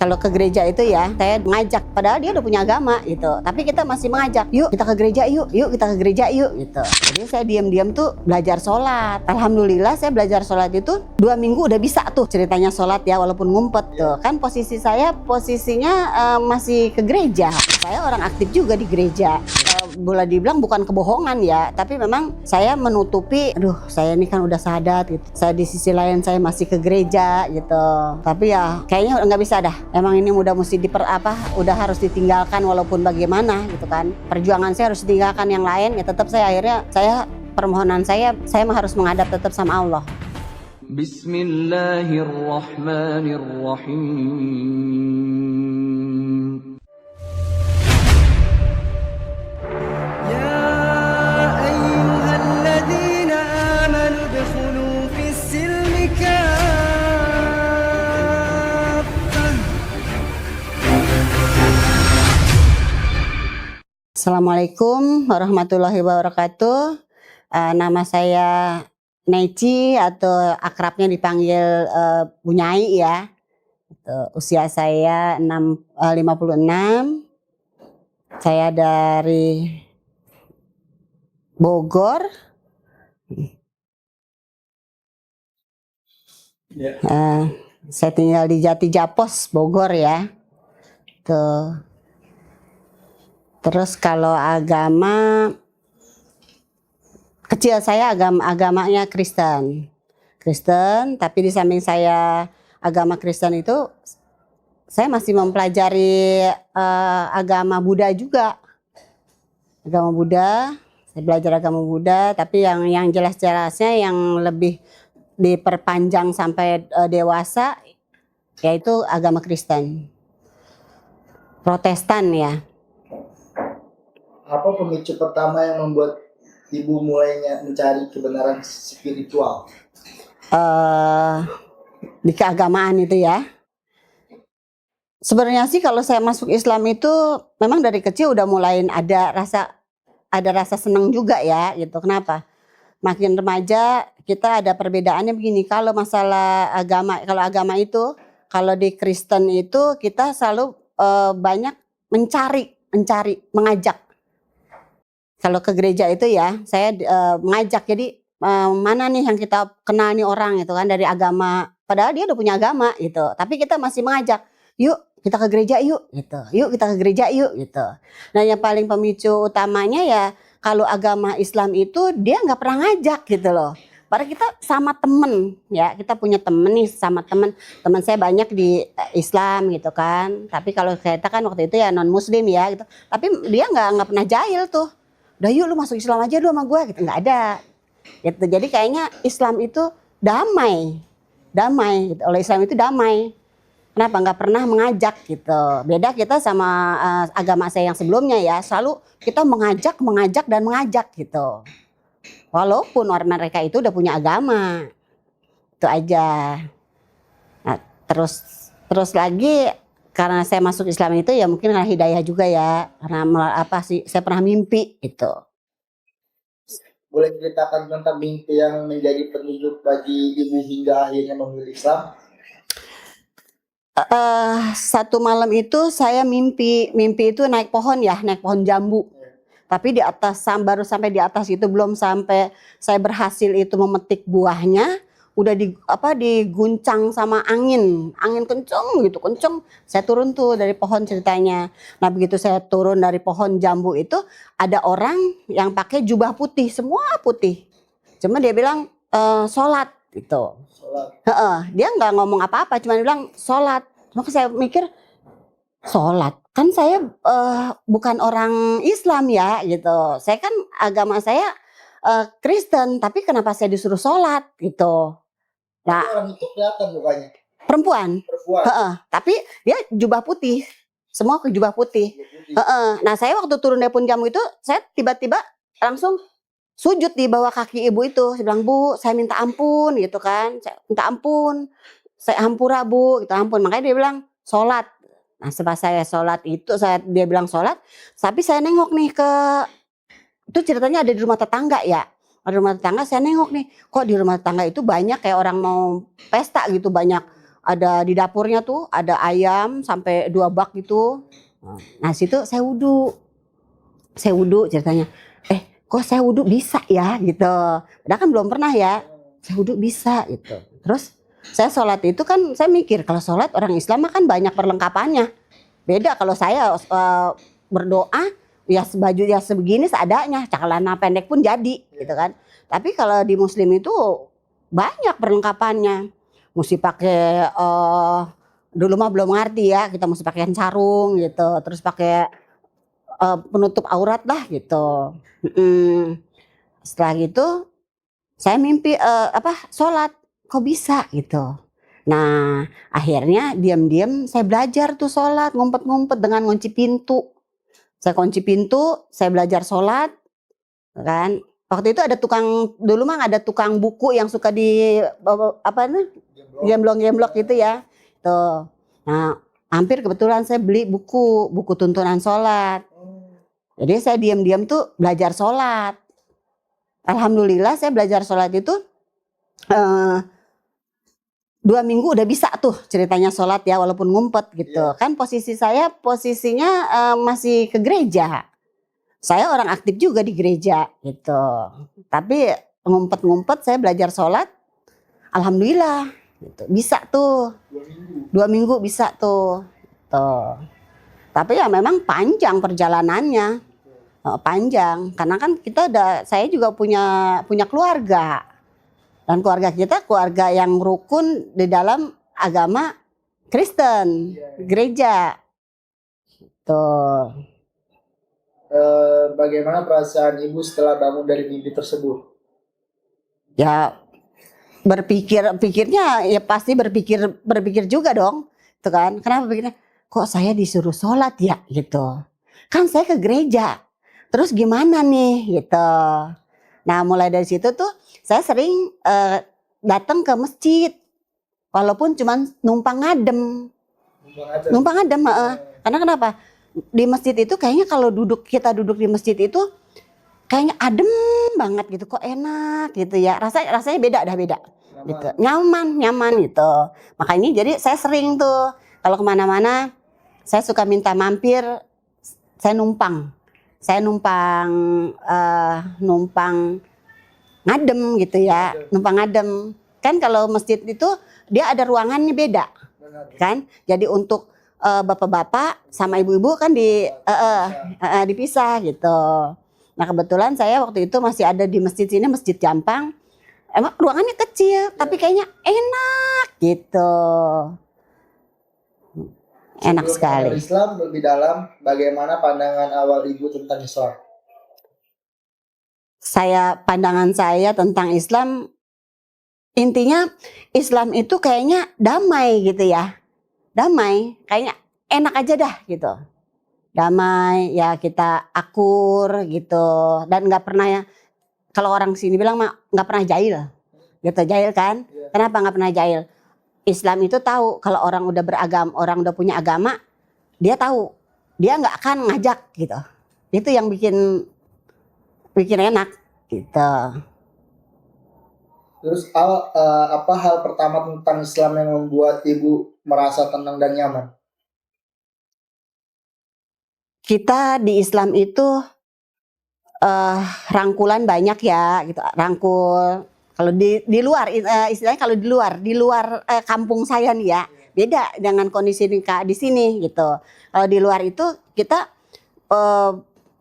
Kalau ke gereja itu ya, saya mengajak, padahal dia udah punya agama gitu. Tapi kita masih mengajak, yuk kita ke gereja yuk kita ke gereja yuk gitu. Jadi saya diam-diam tuh belajar sholat. Alhamdulillah saya belajar sholat itu 2 minggu udah bisa tuh ceritanya sholat ya, walaupun ngumpet tuh. Kan posisi saya posisinya masih ke gereja. Saya orang aktif juga di gereja. Boleh dibilang bukan kebohongan ya, tapi memang saya menutupi, aduh saya ini kan udah sadat gitu. Saya di sisi lain saya masih ke gereja gitu. Tapi ya kayaknya nggak bisa dah. Emang ini udah mesti udah harus ditinggalkan walaupun bagaimana gitu kan. Perjuangan saya harus ditinggalkan yang lain ya, tetap permohonan saya harus menghadap tetap sama Allah. Bismillahirrahmanirrahim. Ya ayyuhalladzina amanu udkhulu fis-silmi Assalamualaikum warahmatullahi wabarakatuh. Nama saya Neci atau akrabnya dipanggil Bu Nyai ya. Usia saya 56. Saya dari Bogor. Saya tinggal di Jatijapos, Bogor ya. Tuh. Terus kalau agama kecil saya agamanya Kristen, tapi di samping saya agama Kristen itu saya masih mempelajari agama Buddha juga. Agama Buddha, saya belajar agama Buddha, tapi yang jelas-jelasnya yang lebih diperpanjang sampai dewasa yaitu agama Kristen. Protestan ya. Apa pemicu pertama yang membuat ibu mulainya mencari kebenaran spiritual? Di keagamaan itu ya. Sebenarnya sih kalau saya masuk Islam itu memang dari kecil udah mulai ada rasa senang juga ya gitu. Kenapa? Makin remaja kita ada perbedaannya begini. Kalau masalah agama, kalau di Kristen itu kita selalu banyak mencari, mengajak. Kalau ke gereja itu ya, saya mengajak. Jadi mana nih yang kita kenal nih orang gitu kan dari agama. Padahal dia udah punya agama gitu. Tapi kita masih mengajak, yuk kita ke gereja yuk gitu. Yuk kita ke gereja yuk gitu. Nah yang paling pemicu utamanya ya kalau agama Islam itu dia nggak pernah ngajak gitu loh. Padahal kita sama temen ya, kita punya temen nih sama temen saya banyak di Islam gitu kan. Tapi kalau kita kan waktu itu ya non Muslim ya gitu. Tapi dia nggak pernah jahil tuh. Udah yuk lu masuk Islam aja dulu sama gue gitu, nggak ada gitu. Jadi kayaknya Islam itu damai gitu. Oleh Islam itu damai, kenapa nggak pernah mengajak gitu. Beda kita sama agama saya yang sebelumnya ya, selalu kita mengajak dan mengajak gitu, walaupun orang mereka itu udah punya agama. Itu aja. Nah, terus lagi karena saya masuk Islam itu ya mungkin karena hidayah juga ya, karena saya pernah mimpi gitu. Boleh ceritakan tentang mimpi yang menjadi petunjuk bagi ibu hingga akhirnya memilih Islam? Satu malam itu saya mimpi itu naik pohon jambu. Tapi di atas, baru sampai di atas itu belum sampai saya berhasil itu memetik buahnya, udah diguncang sama angin kenceng. Saya turun tuh dari pohon ceritanya. Nah begitu saya turun dari pohon jambu itu ada orang yang pakai jubah putih, semua putih. Cuma dia bilang sholat gitu. Dia nggak ngomong apa-apa, cuma bilang sholat. Maka saya mikir sholat kan saya bukan orang Islam ya gitu. Saya kan agama saya Kristen, tapi kenapa saya disuruh sholat gitu. Nah, orang itu kelihatan mukanya. Perempuan. Tapi dia jubah putih, semua ke jubah putih. Nah saya waktu turun dari pohon jambu itu, saya tiba-tiba langsung sujud di bawah kaki ibu itu. Saya bilang, Bu, saya minta ampun gitu kan. Saya minta ampun, saya hampura Bu, gitu ampun. Makanya dia bilang sholat. Nah setelah saya sholat itu, dia bilang sholat, tapi saya nengok nih itu ceritanya ada di rumah tetangga ya. Di rumah tetangga saya nengok nih, kok di rumah tetangga itu banyak kayak orang mau pesta gitu, banyak ada di dapurnya tuh ada ayam sampai 2 bak gitu. Nah situ saya wudhu ceritanya. Kok saya wudhu bisa ya gitu. Padahal kan belum pernah ya. Saya wudhu bisa gitu. Terus saya sholat itu kan saya mikir kalau sholat orang Islam kan banyak perlengkapannya. Beda kalau saya berdoa ya baju ya sebegini seadanya, celana pendek pun jadi gitu kan. Tapi kalau di Muslim itu banyak perlengkapannya. Mesti pakai dulu mah belum ngerti ya, kita mesti pakai sarung gitu, terus pakai penutup aurat lah gitu. Setelah gitu saya mimpi sholat, kok bisa gitu. Nah akhirnya diam-diam saya belajar tuh sholat, ngumpet-ngumpet dengan ngunci pintu. Saya kunci pintu, saya belajar sholat kan. Waktu itu ada dulu mah ada tukang buku yang suka di gemblong-gemblok gitu ya. Tuh. Nah hampir kebetulan saya beli buku tuntunan sholat. Jadi saya diam-diam tuh belajar sholat. Alhamdulillah saya belajar sholat itu 2 minggu udah bisa tuh ceritanya sholat ya walaupun ngumpet gitu. Kan posisinya masih ke gereja. Saya orang aktif juga di gereja gitu. Tapi ngumpet-ngumpet saya belajar sholat. Alhamdulillah gitu. Bisa tuh 2 minggu bisa tuh. Tapi ya memang panjang perjalanannya. Panjang karena kan saya juga punya keluarga. Dan keluarga kita keluarga yang rukun di dalam agama Kristen, gereja. Tuh. Bagaimana perasaan ibu setelah bangun dari mimpi tersebut? Ya pikirnya ya pasti berpikir juga dong. Tuh kan, kenapa pikirnya kok saya disuruh sholat ya gitu. Kan saya ke gereja. Terus gimana nih gitu. Nah mulai dari situ tuh saya sering datang ke masjid. Walaupun cuma numpang ngadem. Karena kenapa? Di masjid itu kayaknya kalau kita duduk di masjid itu kayaknya adem banget gitu, kok enak gitu ya. Rasanya beda gitu. Nyaman gitu. Makanya jadi saya sering tuh kalau kemana-mana saya suka minta mampir, saya numpang ngadem gitu ya, numpang ngadem. Kan kalau masjid itu dia ada ruangannya beda, kan? Jadi untuk bapak-bapak sama ibu-ibu kan dipisah gitu. Nah kebetulan saya waktu itu masih ada di masjid sini, Masjid Jampang. Emang ruangannya kecil, tapi kayaknya enak gitu. Enak sekali. Islam lebih dalam, bagaimana pandangan awal ibu tentang Islam? Pandangan saya tentang Islam, intinya Islam itu kayaknya damai gitu ya. Damai, kayaknya enak aja dah gitu. Damai, ya kita akur gitu. Dan gak pernah ya, kalau orang sini bilang mah gak pernah jahil. Gitu, jahil kan? Kenapa gak pernah jahil? Islam itu tahu kalau orang udah beragama, orang udah punya agama, dia tahu. Dia gak akan ngajak gitu. Itu yang bikin enak gitu. Terus apa hal pertama tentang Islam yang membuat ibu merasa tenang dan nyaman? Kita di Islam itu rangkulan banyak ya gitu. Rangkul kalau di luar istilahnya kalau di luar kampung saya nih ya, beda dengan kondisi di sini gitu. Kalau di luar itu kita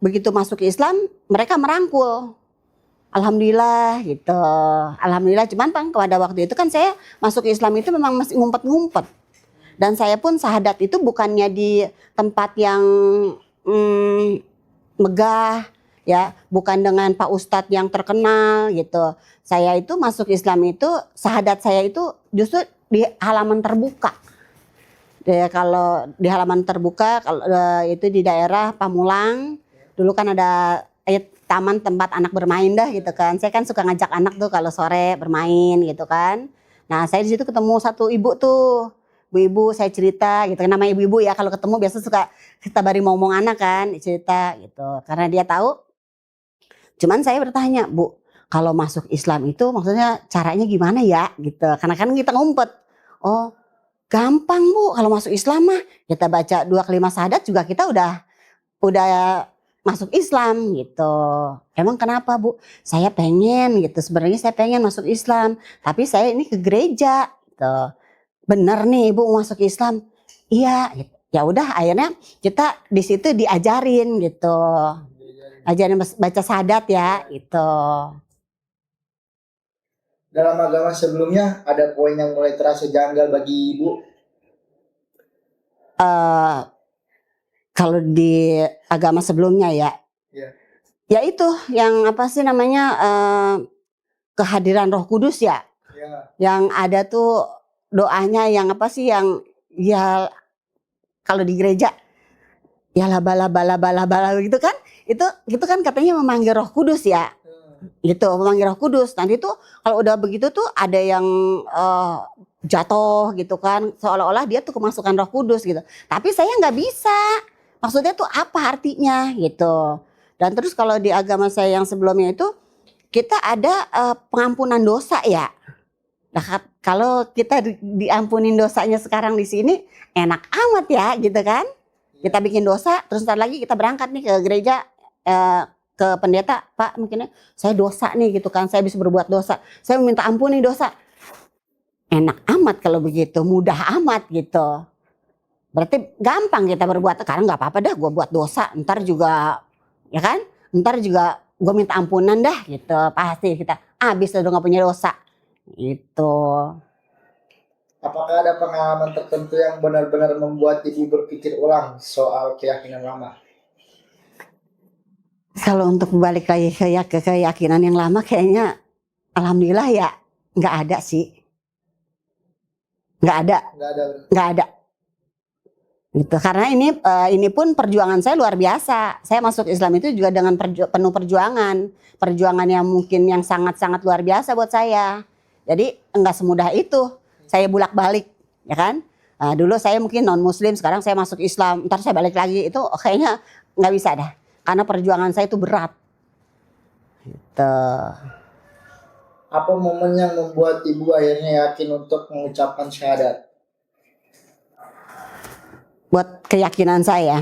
begitu masuk ke Islam mereka merangkul. Alhamdulillah gitu. Alhamdulillah, cuman pada waktu itu kan saya masuk Islam itu memang masih ngumpet-ngumpet. Dan saya pun syahadat itu bukannya di tempat yang megah ya, bukan dengan Pak Ustadz yang terkenal gitu. Saya itu masuk Islam itu syahadat saya itu justru di halaman terbuka. Kalau di halaman terbuka kalau itu di daerah Pamulang, dulu kan ada taman tempat anak bermain dah gitu kan. Saya kan suka ngajak anak tuh kalau sore bermain gitu kan. Nah saya di situ ketemu satu ibu tuh, ibu saya cerita gitu. Namanya ibu-ibu ya, kalau ketemu biasa suka kita bari ngomong anak kan, cerita gitu. Karena dia tahu. Cuman saya bertanya, Bu, kalau masuk Islam itu maksudnya caranya gimana ya gitu. Karena kan kita ngumpet. Oh gampang Bu kalau masuk Islam mah. Kita baca 2 kalimat syahadat juga kita udah masuk Islam gitu. Emang kenapa Bu? Saya pengen gitu, sebenarnya saya pengen masuk Islam, tapi saya ini ke gereja gitu. Bener nih Ibu mau masuk Islam? Iya gitu. Ya udah akhirnya kita di situ diajarin gitu. Ajarin baca syahadat ya gitu. Dalam agama sebelumnya ada poin yang mulai terasa janggal bagi Ibu? Kalau di agama sebelumnya ya. Iya. Ya itu yang apa sih namanya kehadiran Roh Kudus ya. Ya. Yang ada tuh doanya yang apa sih yang ya kalau di gereja ya laba gitu kan. Itu kan katanya memanggil Roh Kudus ya. Gitu, memanggil Roh Kudus. Nanti tuh kalau udah begitu tuh ada yang jatuh gitu kan, seolah-olah dia tuh kemasukan Roh Kudus gitu. Tapi saya nggak bisa. Maksudnya tuh apa artinya gitu. Dan terus kalau di agama saya yang sebelumnya itu kita ada pengampunan dosa ya. Nah, kalau kita diampunin dosanya sekarang di sini enak amat ya gitu kan. Kita bikin dosa terus ntar lagi kita berangkat nih ke gereja ke pendeta, Pak mungkin saya dosa nih gitu kan, saya bisa berbuat dosa. Saya minta ampun nih dosa. Enak amat kalau begitu, mudah amat gitu. Berarti gampang kita berbuat, karena nggak apa-apa dah gue buat dosa, ntar juga ya kan, ntar juga gue minta ampunan dah gitu, pasti kita habis udah nggak punya dosa gitu. Apakah ada pengalaman tertentu yang benar-benar membuat Ibu berpikir ulang soal keyakinan lama? Kalau untuk balik lagi ke keyakinan yang lama kayaknya alhamdulillah ya nggak ada sih, nggak ada gitu. Karena ini pun perjuangan saya luar biasa. Saya masuk Islam itu juga dengan penuh perjuangan yang mungkin yang sangat-sangat luar biasa buat saya. Jadi enggak semudah itu saya bolak-balik ya kan. Dulu saya mungkin non muslim, sekarang saya masuk Islam, ntar saya balik lagi, itu kayaknya nggak bisa dah. Karena perjuangan saya itu berat gitu. Apa momen yang membuat Ibu akhirnya yakin untuk mengucapkan syahadat? Buat keyakinan saya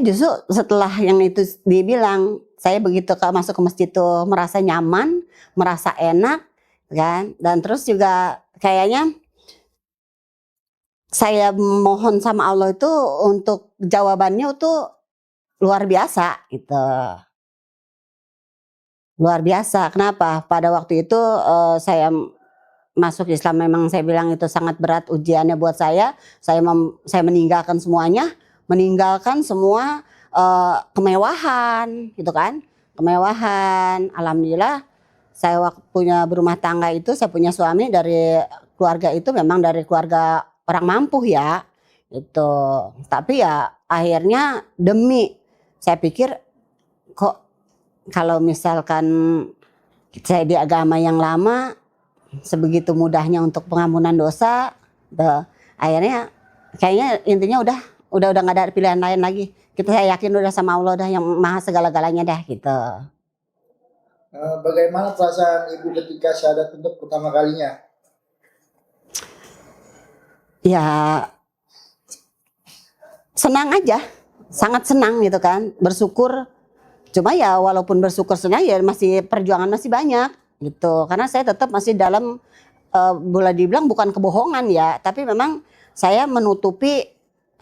justru setelah yang itu dibilang, saya begitu masuk ke masjid itu merasa nyaman, merasa enak kan. Dan terus juga kayaknya saya mohon sama Allah itu untuk jawabannya itu luar biasa gitu. Luar biasa. Kenapa? Pada waktu itu saya masuk Islam, memang saya bilang itu sangat berat ujiannya buat saya. Saya meninggalkan semuanya, meninggalkan semua kemewahan gitu kan. Kemewahan. Alhamdulillah saya waktu punya berumah tangga itu, saya punya suami dari keluarga itu memang dari keluarga orang mampu ya. Itu. Tapi ya akhirnya demi saya pikir kok kalau misalkan saya di agama yang lama sebegitu mudahnya untuk pengampunan dosa, akhirnya kayaknya intinya udah nggak ada pilihan lain lagi. Saya yakin udah sama Allah dah yang maha segala-galanya dah gitu. Bagaimana perasaan Ibu ketika syahadat untuk pertama kalinya? Ya senang aja, sangat senang gitu kan, bersyukur. Cuma ya walaupun bersyukur senang ya masih perjuangan masih banyak gitu. Karena saya tetap masih dalam boleh dibilang bukan kebohongan ya, tapi memang saya menutupi,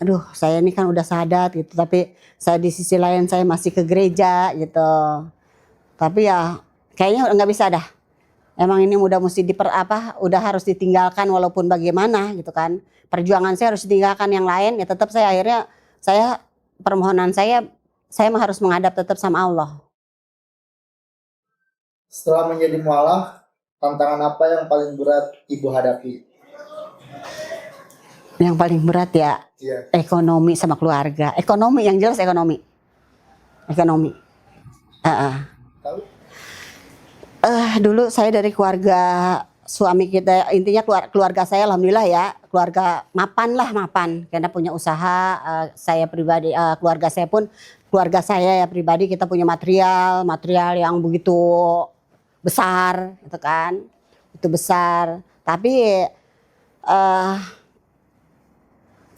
aduh saya ini kan udah syahadat gitu, tapi saya di sisi lain saya masih ke gereja gitu. Tapi ya kayaknya nggak bisa dah. Emang ini udah mesti udah harus ditinggalkan walaupun bagaimana gitu kan. Perjuangan saya harus ditinggalkan yang lain ya, tetap saya akhirnya permohonan saya harus menghadap tetap sama Allah. Setelah menjadi mualaf, tantangan apa yang paling berat Ibu hadapi? Yang paling berat ya ekonomi sama keluarga. Ekonomi yang jelas ekonomi. Dulu saya dari keluarga suami kita, intinya keluarga saya alhamdulillah ya, keluarga mapan karena punya usaha. Saya pribadi, keluarga saya ya pribadi, kita punya material yang begitu besar gitu kan, itu besar. Tapi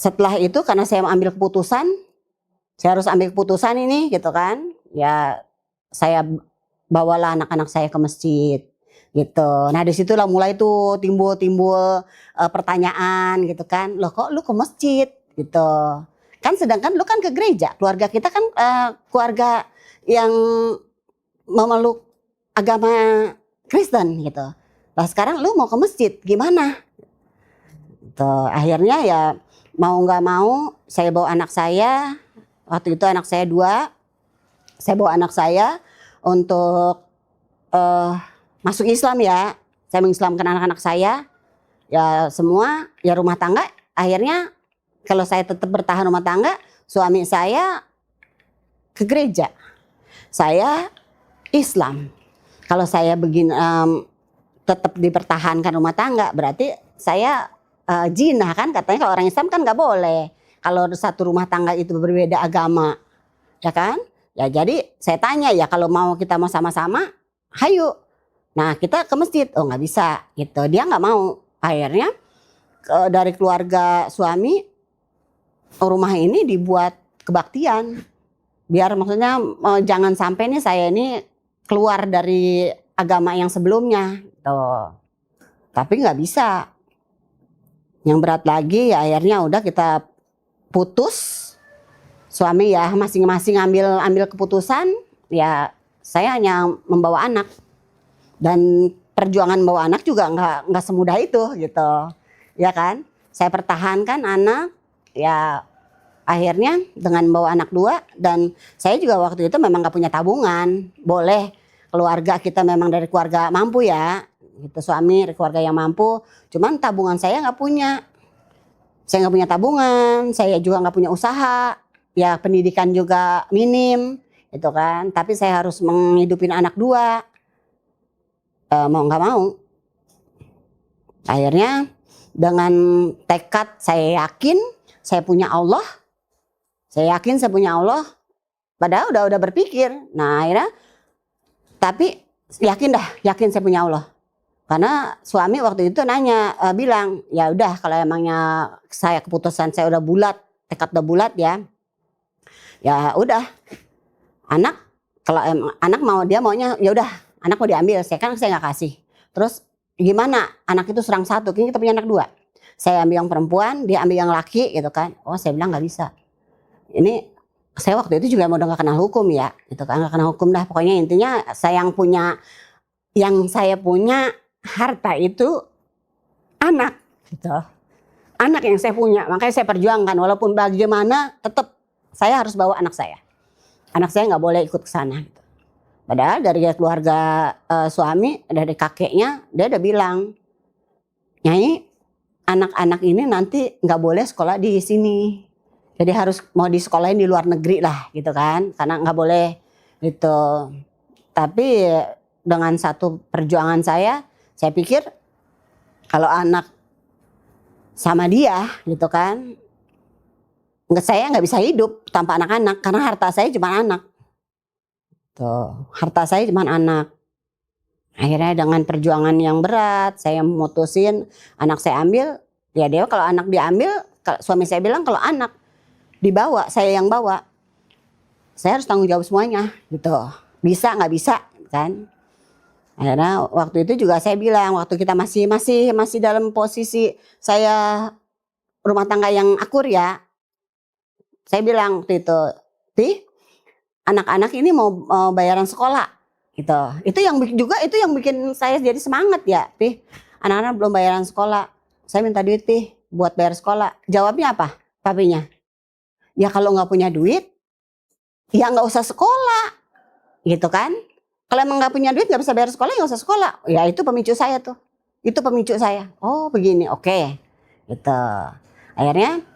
setelah itu karena saya ambil keputusan, saya harus ambil keputusan ini gitu kan. Ya saya bawalah anak-anak saya ke masjid gitu. Nah disitulah mulai tuh timbul pertanyaan gitu kan. Loh kok lu ke masjid gitu. Kan sedangkan lu kan ke gereja. Keluarga kita kan keluarga yang memeluk agama Kristen gitu. Nah sekarang lu mau ke masjid gimana? Gitu. Akhirnya ya mau nggak mau saya bawa anak saya. Waktu itu anak saya 2. Saya bawa anak saya untuk masuk Islam ya. Saya mengislamkan anak-anak saya. Ya semua ya rumah tangga. Akhirnya kalau saya tetap bertahan rumah tangga, suami saya ke gereja. Saya Islam. Kalau saya begini tetap dipertahankan rumah tangga, berarti saya jinah kan, katanya kalau orang Islam kan nggak boleh. Kalau satu rumah tangga itu berbeda agama, ya kan? Ya jadi saya tanya ya kalau kita mau sama-sama, hayu. Nah kita ke masjid, oh nggak bisa gitu. Dia nggak mau. Akhirnya dari keluarga suami rumah ini dibuat kebaktian. Biar maksudnya jangan sampai nih saya ini keluar dari agama yang sebelumnya. Tuh. Tapi nggak bisa. Yang berat lagi ya akhirnya udah kita putus. Suami ya masing-masing ambil keputusan. Ya saya hanya membawa anak. Dan perjuangan membawa anak juga nggak semudah itu gitu. Ya kan? Saya pertahankan anak. Ya akhirnya dengan membawa anak 2. Dan saya juga waktu itu memang nggak punya tabungan. Boleh keluarga kita memang dari keluarga mampu ya. Gitu, suami dari keluarga yang mampu. Cuman tabungan saya nggak punya. Saya nggak punya tabungan. Saya juga nggak punya usaha. Ya pendidikan juga minim. Itu kan. Tapi saya harus menghidupin anak 2. Mau nggak mau. Akhirnya dengan tekad saya yakin saya punya Allah. Saya yakin saya punya Allah. Padahal udah berpikir. Nah akhirnya tapi yakin saya punya Allah. Karena suami waktu itu nanya bilang ya udah kalau emangnya saya keputusan saya udah bulat, tekad udah bulat ya. Ya udah. Anak kalau anak mau dia maunya ya udah anak mau diambil, saya nggak kasih. Terus gimana? Anak itu serang satu, kini kita punya anak 2. Saya ambil yang perempuan, dia ambil yang laki gitu kan. Oh saya bilang nggak bisa. Ini saya waktu itu juga udah nggak kenal hukum ya, gitu kan nggak kenal hukum dah. Pokoknya intinya yang saya punya harta itu anak, gitu. Anak yang saya punya, makanya saya perjuangkan walaupun bagaimana tetap saya harus bawa anak saya. Anak saya nggak boleh ikut ke sana. Gitu. Padahal dari keluarga suami, dari kakeknya, dia udah bilang, Nyai, anak-anak ini nanti nggak boleh sekolah di sini. Jadi harus mau disekolahin di luar negeri lah gitu kan. Karena nggak boleh gitu. Tapi dengan satu perjuangan saya pikir kalau anak sama dia gitu kan. Saya nggak bisa hidup tanpa anak-anak. Karena harta saya cuma anak. Tuh, harta saya cuma anak. Akhirnya dengan perjuangan yang berat, saya memutusin anak saya ambil. Ya dia kalau anak diambil, suami saya bilang kalau anak dibawa, saya yang bawa. Saya harus tanggung jawab semuanya gitu. Bisa nggak bisa kan? Akhirnya waktu itu juga saya bilang, waktu kita masih dalam posisi saya rumah tangga yang akur ya. Saya bilang waktu itu, anak-anak ini mau bayaran sekolah gitu. Itu yang bikin saya jadi semangat ya, anak-anak belum bayaran sekolah. Saya minta duit buat bayar sekolah. Jawabnya apa? Papinya. Ya kalau nggak punya duit, ya nggak usah sekolah, gitu kan? Kalau emang nggak punya duit nggak bisa bayar sekolah, ya nggak usah sekolah. Ya itu pemicu saya tuh. Itu pemicu saya. Oh begini, oke. Gitu. Akhirnya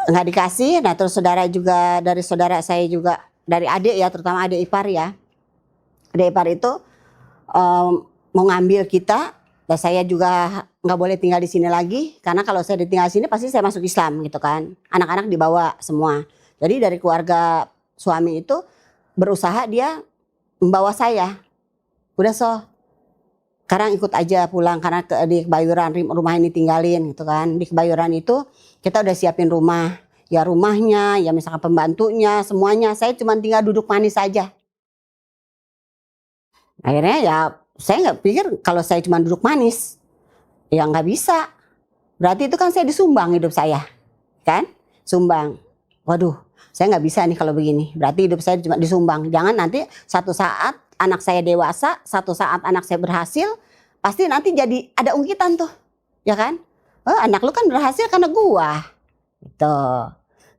nggak dikasih. Nah terus dari saudara saya juga. Dari adik ya, terutama adik ipar ya. Adik ipar itu mau ngambil kita, dan saya juga nggak boleh tinggal di sini lagi. Karena kalau saya ditinggal di sini pasti saya masuk Islam gitu kan. Anak-anak dibawa semua. Jadi dari keluarga suami itu berusaha dia membawa saya. Udah sekarang ikut aja pulang karena di Kebayoran rumah ini tinggalin gitu kan. Di Kebayoran itu kita udah siapin rumah, ya rumahnya, ya misalkan pembantunya, semuanya. Saya cuma tinggal duduk manis saja. Akhirnya ya saya nggak pikir kalau saya cuma duduk manis, ya nggak bisa. Berarti itu kan saya disumbang hidup saya, kan? Sumbang. Waduh, saya nggak bisa nih kalau begini. Berarti hidup saya cuma disumbang. Jangan nanti satu saat anak saya dewasa, satu saat anak saya berhasil, pasti nanti jadi ada ungkitan tuh, ya kan? Oh, anak lu kan berhasil karena gua, gitu.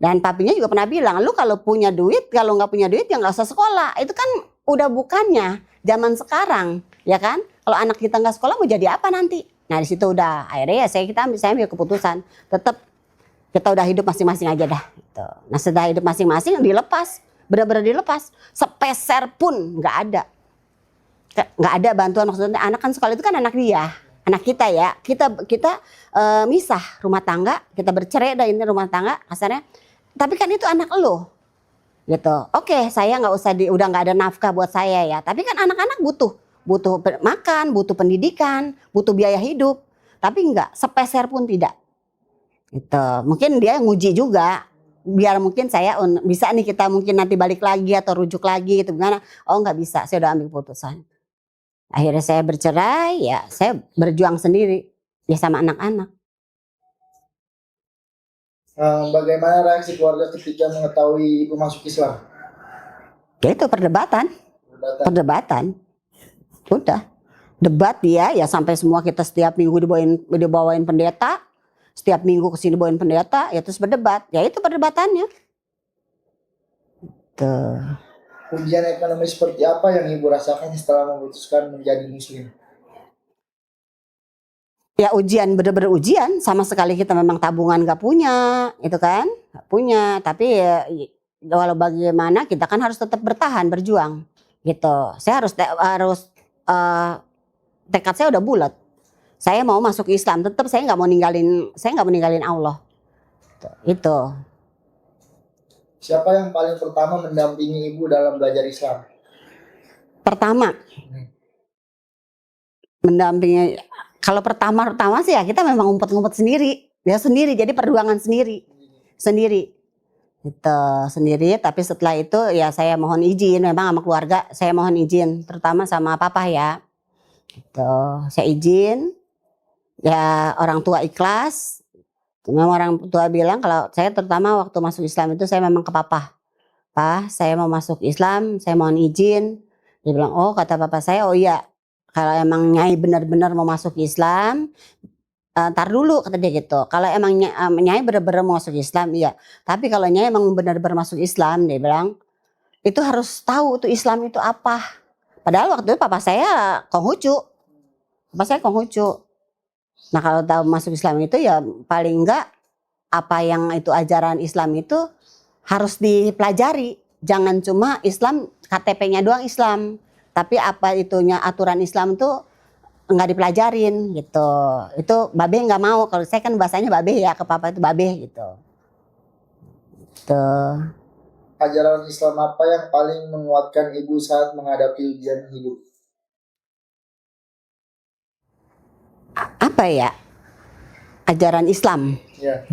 Dan papinya juga pernah bilang, lu kalau punya duit, kalau nggak punya duit ya nggak usah sekolah. Itu kan udah bukannya zaman sekarang, ya kan? Kalau anak kita nggak sekolah mau jadi apa nanti? Nah di situ udah akhirnya ya saya ambil keputusan, tetap kita udah hidup masing-masing aja dah. Gitu. Nah setelah hidup masing-masing dilepas, benar-benar dilepas, sepeser pun nggak ada. Nggak ada bantuan, maksudnya anak kan sekolah itu kan anak dia, anak kita ya, kita misah rumah tangga, kita bercerai dah ini rumah tangga kasarnya, tapi kan itu anak lo gitu. Oke, saya nggak usah udah nggak ada nafkah buat saya ya, tapi kan anak-anak butuh makan, butuh pendidikan, butuh biaya hidup, tapi nggak sepeser pun tidak gitu. Mungkin dia nguji juga biar mungkin saya bisa nih, kita mungkin nanti balik lagi atau rujuk lagi gitu, gimana? Oh nggak bisa, saya udah ambil keputusan. Akhirnya saya bercerai, ya saya berjuang sendiri ya sama anak-anak. Bagaimana reaksi keluarga ketika mengetahui ibu masuk Islam? Ya itu perdebatan. Udah debat dia ya sampai semua, kita setiap minggu dibawain pendeta, setiap minggu kesini bawain pendeta, ya terus berdebat. Ya itu perdebatannya. Tuh. Ujian ekonomi seperti apa yang ibu rasakan setelah memutuskan menjadi muslim? Ya ujian, bener-bener ujian, sama sekali kita memang tabungan gak punya, itu kan, gak punya. Tapi ya walau bagaimana kita kan harus tetap bertahan, berjuang, gitu. Saya harus tekad saya udah bulat. Saya mau masuk Islam, tetap saya nggak mau ninggalin Allah. Itu. Siapa yang paling pertama mendampingi ibu dalam belajar Islam? Pertama, mendampingi. Kalau pertama sih ya kita memang ngumpet-ngumpet sendiri, ya sendiri. Jadi perjuangan sendiri. Gitu, sendiri. Tapi setelah itu ya saya mohon izin, memang sama keluarga saya mohon izin, terutama sama papa ya. Gitu, saya izin. Ya orang tua ikhlas. Memang orang tua bilang kalau saya, terutama waktu masuk Islam itu saya memang ke papa. Pak, saya mau masuk Islam, saya mohon izin. Dia bilang, oh kata papa saya, oh iya. Kalau emang Nyai benar-benar mau masuk Islam, tar dulu kata dia gitu. Kalau emang Nyai benar-benar mau masuk Islam, iya. Tapi kalau Nyai emang benar-benar masuk Islam, dia bilang, itu harus tahu itu Islam itu apa. Padahal waktu itu papa saya Konghucu. Nah kalau tahu masuk Islam itu ya paling enggak apa yang itu ajaran Islam itu harus dipelajari. Jangan cuma Islam KTP-nya doang Islam, tapi apa itunya aturan Islam tuh nggak dipelajarin gitu. Itu babe nggak mau. Kalau saya kan bahasanya babe ya, ke papa itu babe gitu. Tuh. Ajaran Islam apa yang paling menguatkan ibu saat menghadapi ujian hidup? Apa ya? Ajaran Islam. Ya.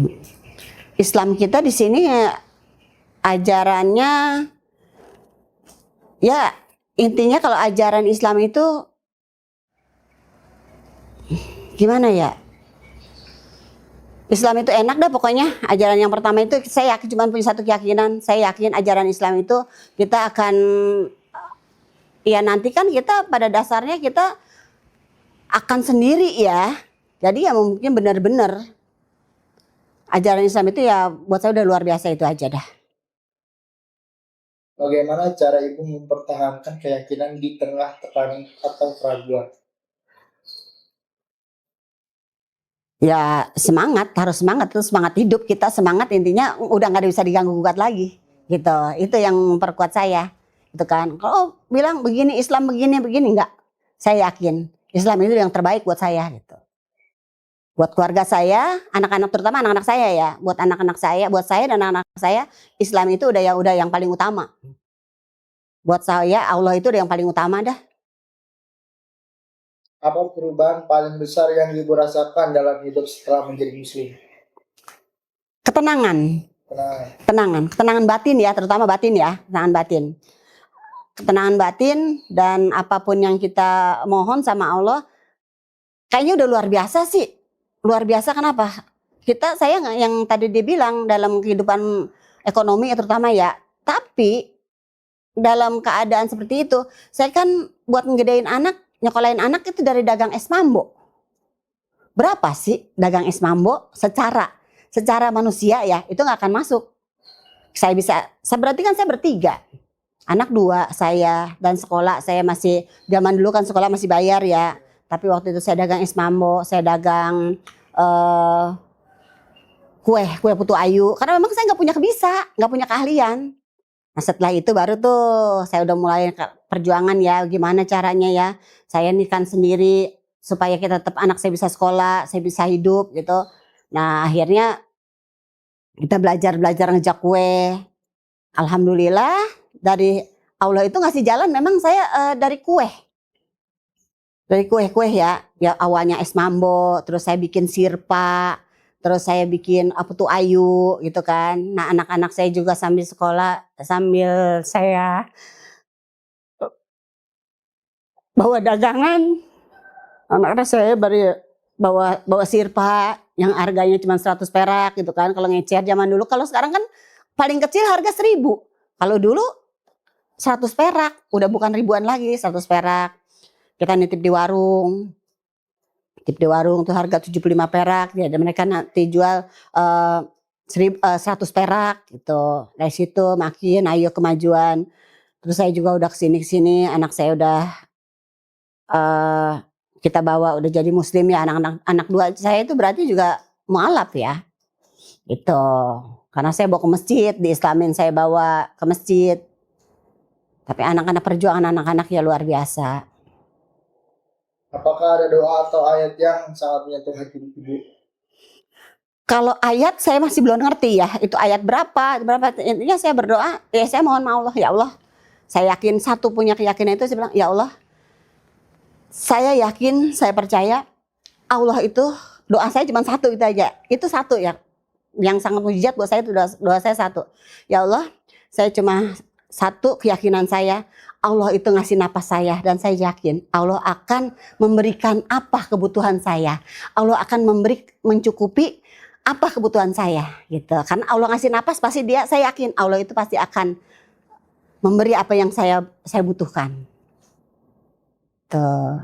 Islam kita di sini ajarannya ya intinya kalau ajaran Islam itu gimana ya? Islam itu enak dah pokoknya. Ajaran yang pertama itu saya yakin, cuma punya satu keyakinan. Saya yakin ajaran Islam itu kita akan, ya nanti kan kita pada dasarnya kita akan sendiri ya. Jadi ya mungkin benar-benar ajaran Islam itu ya buat saya udah luar biasa, itu aja dah. Bagaimana cara ibu mempertahankan keyakinan di tengah tekanan atau keraguan? Ya semangat, harus semangat, itu semangat hidup kita, semangat intinya udah nggak bisa diganggu gugat lagi gitu. Itu yang memperkuat saya gitu kan. Kalau bilang begini Islam begini nggak, saya yakin Islam itu yang terbaik buat saya gitu, buat keluarga saya, anak-anak, terutama anak-anak saya ya, buat anak-anak saya, buat saya dan anak-anak saya, Islam itu udah yang paling utama buat saya. Allah itu udah yang paling utama dah. Apa perubahan paling besar yang ibu rasakan dalam hidup setelah menjadi muslim? Ketenangan, Nah, ketenangan batin ya, terutama batin ya, ketenangan batin. Ketenangan batin dan apapun yang kita mohon sama Allah, kayaknya udah luar biasa sih. Luar biasa kenapa? Saya yang tadi dibilang dalam kehidupan ekonomi terutama ya, tapi dalam keadaan seperti itu, saya kan buat ngegedein anak, nyekolahin anak itu dari dagang es mambo. Berapa sih dagang es mambo secara manusia ya, itu nggak akan masuk. Berarti kan saya bertiga. Anak 2 saya, dan sekolah saya masih, zaman dulu kan sekolah masih bayar ya. Tapi waktu itu saya dagang es mambo, saya dagang kue putu ayu. Karena memang saya nggak punya keahlian. Nah setelah itu baru tuh saya udah mulai perjuangan ya, gimana caranya ya. Saya nikah sendiri supaya kita tetap anak saya bisa sekolah, saya bisa hidup gitu. Nah akhirnya kita belajar ngejak kue. Alhamdulillah dari Allah itu ngasih jalan, memang saya dari kue ya. Ya awalnya es mambo, terus saya bikin sirpa, terus saya bikin apa tuh ayu gitu kan. Nah anak-anak saya juga sambil sekolah, sambil saya bawa dagangan. Anak-anak saya baru bawa sirpa yang harganya cuma 100 perak gitu kan. Kalau ngecer zaman dulu, kalau sekarang kan paling kecil harga 1.000. Kalau dulu 100 perak, udah bukan ribuan lagi, 100 perak. Kita nitip di warung tuh harga 75 perak, ya mereka nanti jual 100 perak gitu. Dari situ makin ayo kemajuan. Terus saya juga udah kesini, anak saya udah kita bawa udah jadi muslim ya, anak 2 saya itu berarti juga mualaf ya. Itu. Karena saya bawa ke masjid, diislamin saya bawa ke masjid. Tapi anak-anak perjuangan anak-anak ya luar biasa. apakah ada doa atau ayat yang sangat menyentuh hati ibu? Kalau ayat saya masih belum ngerti ya, itu ayat berapa, intinya saya berdoa, ya saya mohon sama Allah, ya Allah. Saya yakin, satu punya keyakinan itu, saya bilang, ya Allah, saya yakin, saya percaya, Allah itu, doa saya cuma satu itu aja, itu satu ya, yang sangat mujizat buat saya itu doa saya satu. Ya Allah, saya cuma satu keyakinan saya, Allah itu ngasih napas saya, dan saya yakin Allah akan memberikan apa kebutuhan saya. Allah akan mencukupi apa kebutuhan saya gitu. Karena Allah ngasih napas pasti saya yakin Allah itu pasti akan memberi apa yang saya butuhkan. Tuh.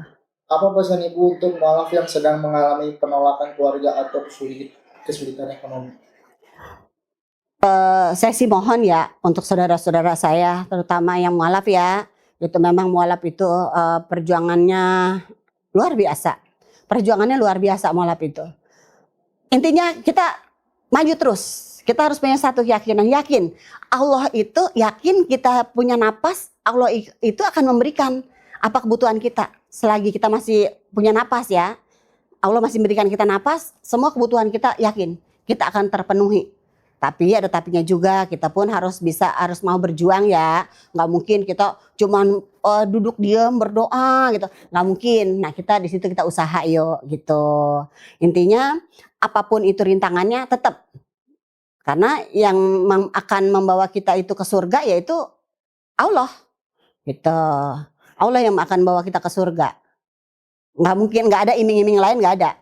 Apa pesan ibu untuk mualaf yang sedang mengalami penolakan keluarga atau kesulitan ekonomi? Saya sih mohon ya untuk saudara-saudara saya, terutama yang mualaf ya, itu memang mualaf itu perjuangannya luar biasa. Perjuangannya luar biasa mualaf itu. Intinya kita maju terus. Kita harus punya satu keyakinan, yakin Allah itu, yakin kita punya napas, Allah itu akan memberikan apa kebutuhan kita. Selagi kita masih punya napas ya, Allah masih memberikan kita napas, semua kebutuhan kita yakin kita akan terpenuhi. Tapi ada tapinya juga, kita pun harus mau berjuang ya. Nggak mungkin kita cuman duduk diam berdoa gitu, nggak mungkin. Nah kita di situ kita usaha yuk gitu. Intinya apapun itu rintangannya tetap, karena yang akan membawa kita itu ke surga yaitu Allah gitu. Allah yang akan bawa kita ke surga. Nggak mungkin, nggak ada iming-iming lain, nggak ada.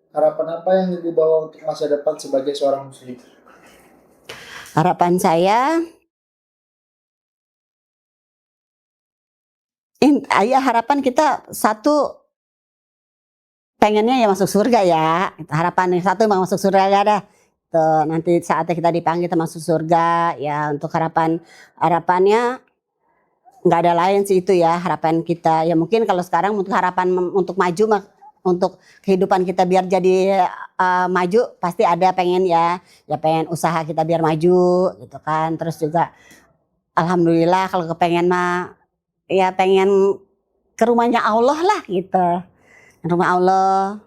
Harapan apa yang ibu bawa untuk masa depan sebagai seorang muslim? Harapan saya, harapan kita satu, pengennya ya masuk surga ya. Harapan yang satu emang masuk surga gak ada. Tuh, nanti saatnya kita dipanggil kita masuk surga ya. Untuk harapannya nggak ada lain sih itu ya, harapan kita. Ya mungkin kalau sekarang untuk harapan untuk maju, untuk kehidupan kita biar jadi maju, pasti ada pengen ya pengen usaha kita biar maju gitu kan. Terus juga alhamdulillah kalau kepengen mah ya pengen ke rumahnya Allah lah gitu. Rumah Allah.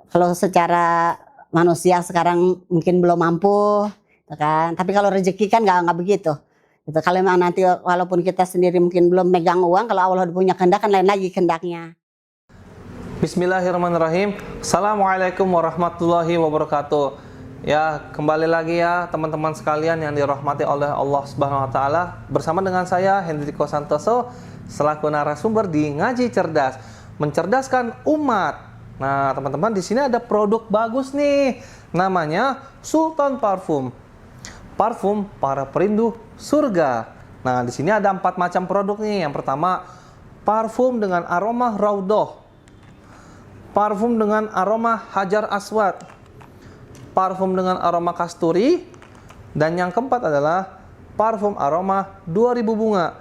Kalau secara manusia sekarang mungkin belum mampu gitu kan. Tapi kalau rezeki kan nggak begitu. Gitu. Kalau memang nanti walaupun kita sendiri mungkin belum megang uang, kalau Allah punya kehendak kan lain lagi kehendaknya. Bismillahirrahmanirrahim. Assalamualaikum warahmatullahi wabarakatuh. Ya, kembali lagi ya teman-teman sekalian yang dirahmati oleh Allah Subhanahu wa taala. Bersama dengan saya Hendriko Santoso selaku narasumber di Ngaji Cerdas, mencerdaskan umat. Nah, teman-teman, di sini ada produk bagus nih. Namanya Sultan Parfum. Parfum para perindu surga. Nah, di sini ada 4 macam produk nih. Yang pertama, parfum dengan aroma Raudhah. Parfum dengan aroma Hajar Aswad, parfum dengan aroma kasturi, dan yang keempat adalah parfum aroma 2000 bunga.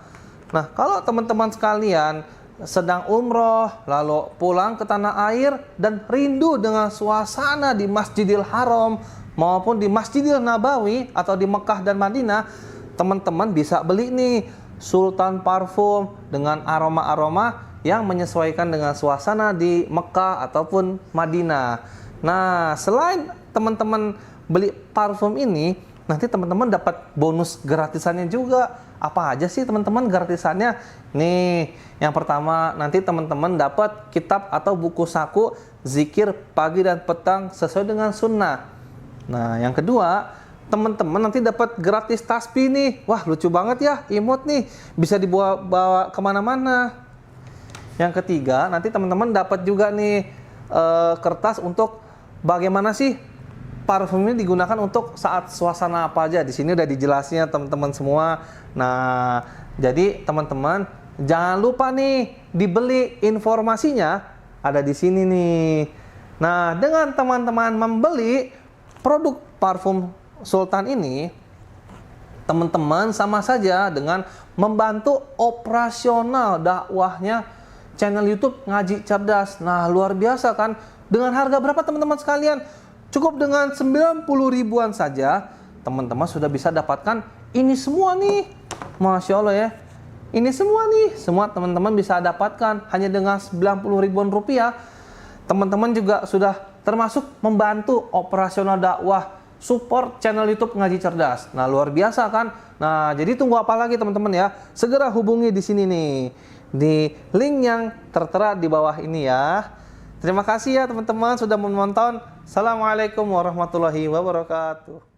Nah, kalau teman-teman sekalian sedang umroh, lalu pulang ke tanah air dan rindu dengan suasana di Masjidil Haram maupun di Masjidil Nabawi atau di Mekah dan Madinah, teman-teman bisa beli nih Sultan Parfum dengan aroma-aroma yang menyesuaikan dengan suasana di Mekah ataupun Madinah. Nah, selain teman-teman beli parfum ini, nanti teman-teman dapat bonus gratisannya juga. Apa aja sih teman-teman gratisannya? Nih, yang pertama nanti teman-teman dapat kitab atau buku saku zikir pagi dan petang sesuai dengan sunnah. Nah, yang kedua, teman-teman nanti dapat gratis tasbih nih. Wah, lucu banget ya, imut nih, bisa dibawa kemana-mana. Yang ketiga, nanti teman-teman dapat juga nih kertas untuk bagaimana sih parfum ini digunakan untuk saat suasana apa aja. Di sini udah dijelasnya teman-teman semua. Nah, jadi teman-teman jangan lupa nih dibeli, informasinya ada di sini nih. Nah, dengan teman-teman membeli produk parfum Sultan ini, teman-teman sama saja dengan membantu operasional dakwahnya channel YouTube Ngaji Cerdas. Nah, luar biasa kan? Dengan harga berapa teman-teman sekalian? Cukup dengan 90 ribuan saja, teman-teman sudah bisa dapatkan ini semua nih. Masya Allah ya. Ini semua nih, semua teman-teman bisa dapatkan hanya dengan 90 ribuan rupiah. Teman-teman juga sudah termasuk membantu operasional dakwah, support channel YouTube Ngaji Cerdas. Nah, luar biasa kan? Nah, jadi tunggu apa lagi teman-teman ya? Segera hubungi di sini nih, di link yang tertera di bawah ini ya. Terima kasih ya teman-teman sudah menonton. Assalamualaikum warahmatullahi wabarakatuh.